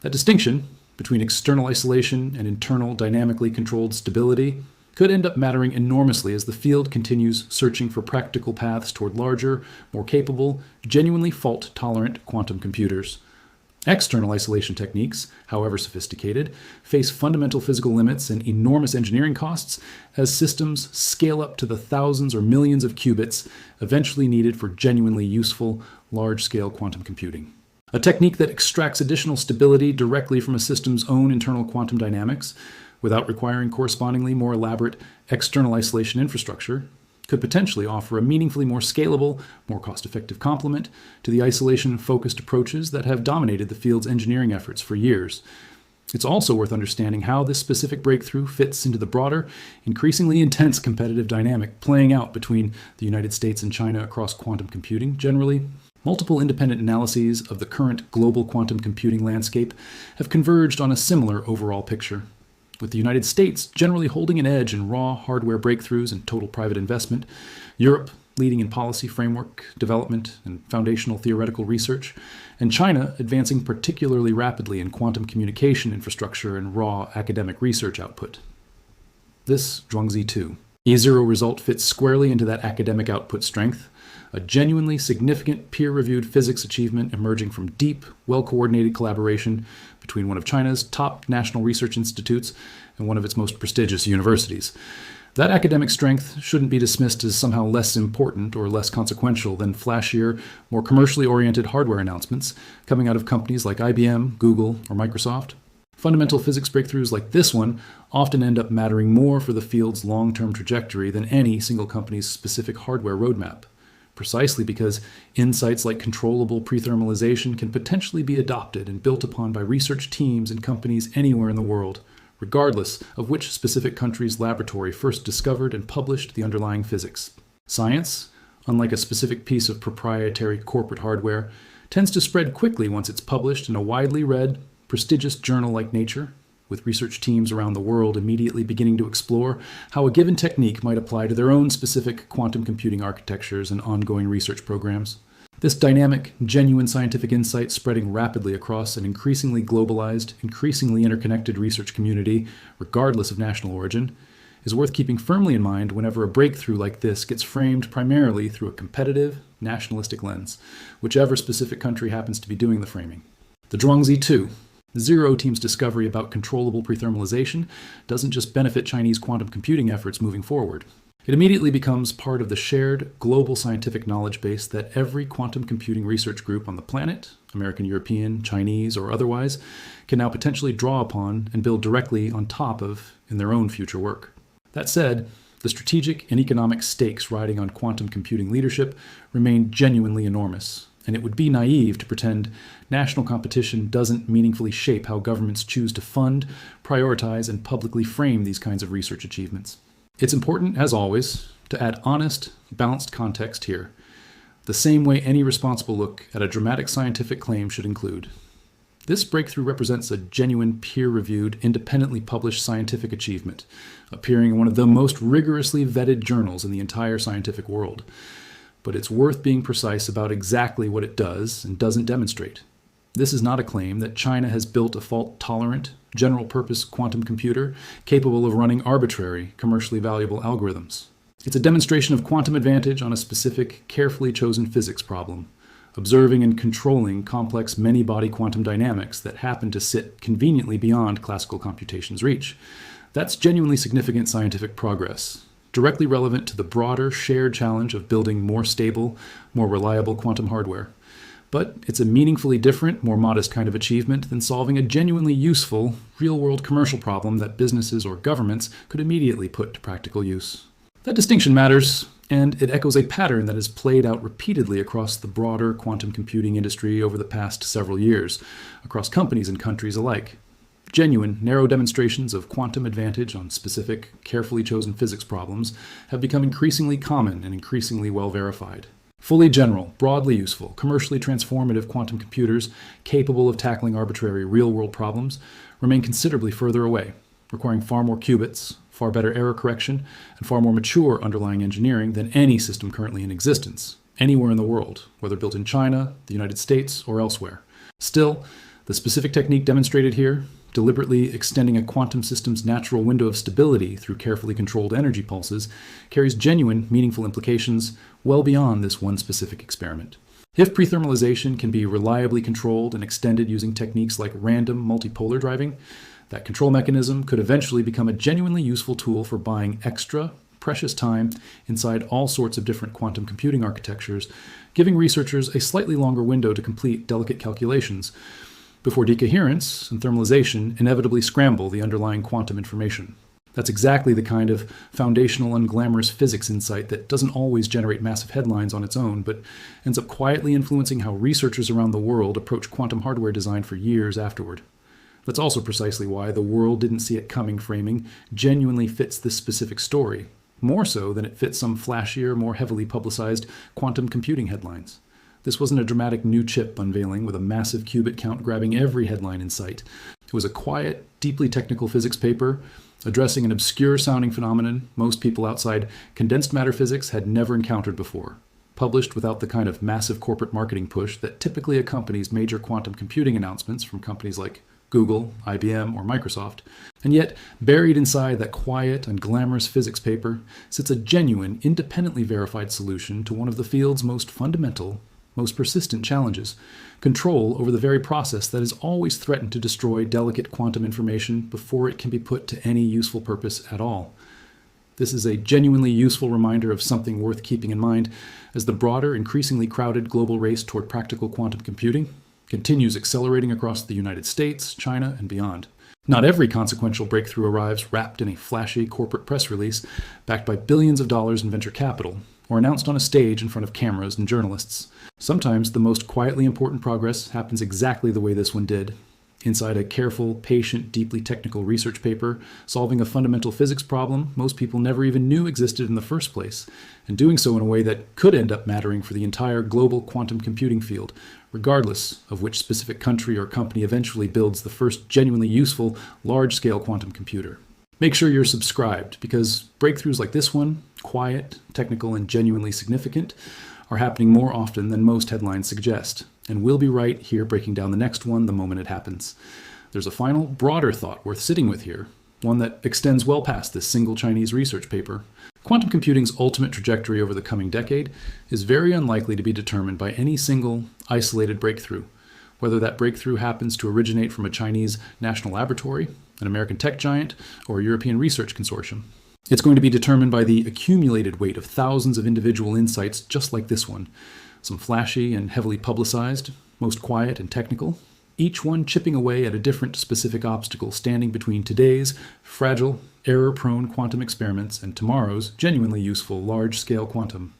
That distinction between external isolation and internal dynamically controlled stability could end up mattering enormously as the field continues searching for practical paths toward larger, more capable, genuinely fault-tolerant quantum computers. External isolation techniques, however sophisticated, face fundamental physical limits and enormous engineering costs as systems scale up to the thousands or millions of qubits eventually needed for genuinely useful, large-scale quantum computing. A technique that extracts additional stability directly from a system's own internal quantum dynamics, without requiring correspondingly more elaborate external isolation infrastructure, could potentially offer a meaningfully more scalable, more cost-effective complement to the isolation-focused approaches that have dominated the field's engineering efforts for years. It's also worth understanding how this specific breakthrough fits into the broader, increasingly intense competitive dynamic playing out between the United States and China across quantum computing generally. Multiple independent analyses of the current global quantum computing landscape have converged on a similar overall picture, with the United States generally holding an edge in raw hardware breakthroughs and total private investment, Europe leading in policy framework development and foundational theoretical research, and China advancing particularly rapidly in quantum communication infrastructure and raw academic research output. This Zhuangzi 2. E0 result fits squarely into that academic output strength, a genuinely significant peer-reviewed physics achievement emerging from deep, well-coordinated collaboration between one of China's top national research institutes and one of its most prestigious universities. That academic strength shouldn't be dismissed as somehow less important or less consequential than flashier, more commercially oriented hardware announcements coming out of companies like IBM, Google, or Microsoft. Fundamental physics breakthroughs like this one often end up mattering more for the field's long-term trajectory than any single company's specific hardware roadmap, precisely because insights like controllable prethermalization can potentially be adopted and built upon by research teams and companies anywhere in the world, regardless of which specific country's laboratory first discovered and published the underlying physics. Science, unlike a specific piece of proprietary corporate hardware, tends to spread quickly once it's published in a widely read, prestigious journal like Nature, with research teams around the world immediately beginning to explore how a given technique might apply to their own specific quantum computing architectures and ongoing research programs. This dynamic, genuine scientific insight spreading rapidly across an increasingly globalized, increasingly interconnected research community, regardless of national origin, is worth keeping firmly in mind whenever a breakthrough like this gets framed primarily through a competitive, nationalistic lens, whichever specific country happens to be doing the framing. The Zhuangzi 2. The Zero team's discovery about controllable prethermalization doesn't just benefit Chinese quantum computing efforts moving forward. It immediately becomes part of the shared global scientific knowledge base that every quantum computing research group on the planet, American, European, Chinese, or otherwise, can now potentially draw upon and build directly on top of in their own future work. That said, the strategic and economic stakes riding on quantum computing leadership remain genuinely enormous, and it would be naive to pretend national competition doesn't meaningfully shape how governments choose to fund, prioritize, and publicly frame these kinds of research achievements. It's important, as always, to add honest, balanced context here, the same way any responsible look at a dramatic scientific claim should include. This breakthrough represents a genuine, peer-reviewed, independently published scientific achievement, appearing in one of the most rigorously vetted journals in the entire scientific world. But it's worth being precise about exactly what it does and doesn't demonstrate. This is not a claim that China has built a fault-tolerant, general-purpose quantum computer capable of running arbitrary, commercially valuable algorithms. It's a demonstration of quantum advantage on a specific, carefully chosen physics problem, observing and controlling complex many-body quantum dynamics that happen to sit conveniently beyond classical computation's reach. That's genuinely significant scientific progress, directly relevant to the broader shared challenge of building more stable, more reliable quantum hardware. But it's a meaningfully different, more modest kind of achievement than solving a genuinely useful, real-world commercial problem that businesses or governments could immediately put to practical use. That distinction matters, and it echoes a pattern that has played out repeatedly across the broader quantum computing industry over the past several years, across companies and countries alike. Genuine, narrow demonstrations of quantum advantage on specific, carefully chosen physics problems have become increasingly common and increasingly well-verified. Fully general, broadly useful, commercially transformative quantum computers capable of tackling arbitrary real-world problems remain considerably further away, requiring far more qubits, far better error correction, and far more mature underlying engineering than any system currently in existence, anywhere in the world, whether built in China, the United States, or elsewhere. Still, The specific technique demonstrated here, deliberately extending a quantum system's natural window of stability through carefully controlled energy pulses, carries genuine, meaningful implications well beyond this one specific experiment. If prethermalization can be reliably controlled and extended using techniques like random multipolar driving, that control mechanism could eventually become a genuinely useful tool for buying extra, precious time inside all sorts of different quantum computing architectures, giving researchers a slightly longer window to complete delicate calculations before decoherence and thermalization inevitably scramble the underlying quantum information. That's exactly the kind of foundational, unglamorous physics insight that doesn't always generate massive headlines on its own, but ends up quietly influencing how researchers around the world approach quantum hardware design for years afterward. That's also precisely why the world didn't see it coming framing genuinely fits this specific story, more so than it fits some flashier, more heavily publicized quantum computing headlines. This wasn't a dramatic new chip unveiling with a massive qubit count grabbing every headline in sight. It was a quiet, deeply technical physics paper addressing an obscure-sounding phenomenon most people outside condensed matter physics had never encountered before, published without the kind of massive corporate marketing push that typically accompanies major quantum computing announcements from companies like Google, IBM, or Microsoft. And yet, buried inside that quiet and glamorous physics paper sits a genuine, independently verified solution to one of the field's most fundamental, most persistent challenges: control over the very process that has always threatened to destroy delicate quantum information before it can be put to any useful purpose at all. This is a genuinely useful reminder of something worth keeping in mind as the broader, increasingly crowded global race toward practical quantum computing continues accelerating across the United States, China, and beyond. Not every consequential breakthrough arrives wrapped in a flashy corporate press release backed by billions of dollars in venture capital, or announced on a stage in front of cameras and journalists. Sometimes the most quietly important progress happens exactly the way this one did, inside a careful, patient, deeply technical research paper, solving a fundamental physics problem most people never even knew existed in the first place, and doing so in a way that could end up mattering for the entire global quantum computing field, regardless of which specific country or company eventually builds the first genuinely useful, large-scale quantum computer. Make sure you're subscribed, because breakthroughs like this one, quiet, technical, and genuinely significant, are happening more often than most headlines suggest, and we'll be right here breaking down the next one the moment it happens. There's a final, broader thought worth sitting with here, one that extends well past this single Chinese research paper. Quantum computing's ultimate trajectory over the coming decade is very unlikely to be determined by any single, isolated breakthrough, whether that breakthrough happens to originate from a Chinese national laboratory, an American tech giant, or a European research consortium. It's going to be determined by the accumulated weight of thousands of individual insights just like this one, some flashy and heavily publicized, most quiet and technical, each one chipping away at a different specific obstacle standing between today's fragile, error-prone quantum experiments and tomorrow's genuinely useful large-scale quantum.